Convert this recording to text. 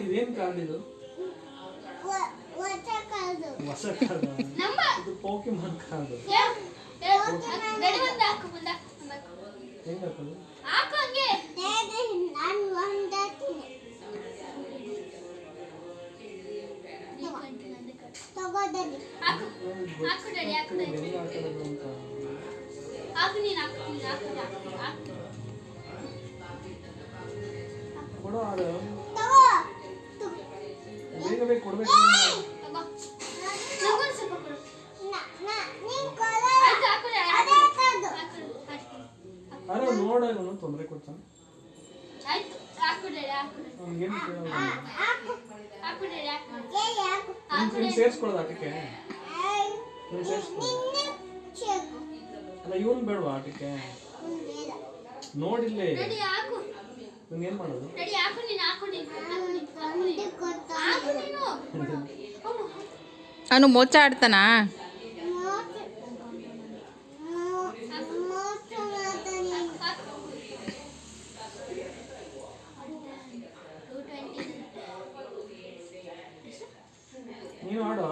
ಇದೇನು ಕಾರ್ಡ್ ಇದು? ಹೊಸ ಕಾರ್ಡ್ ಇದು ಪೋಕಿಮಾನ್ ಕಾರ್ಡ್. ಹೆಂಗ್ ಹಾಕೋದು? ಕೊಡೋ ಆಡು ಬೇಗ ಬೇಗ ಕೊಡ್ಬೇಕು. ಅರೆ ನೋಡ ಇವನು ತೊಂದರೆ ಕೊಡ್ತಾನೆ. ಸೇರಿಸ್ಕೊಳ್ಳೋದು ಆಟಕ್ಕೆ ಅಲ್ಲ ಇವನ್ ಬೇಡವಾ ಆಟಕ್ಕೆ? ನೋಡಿಲ್ಲೇ ಏನ್ ಮಾಡೋದು? ಅವನು ಮೋಚ ಆಡ್ತಾನಾ? ನೀನು ಆಡೋ.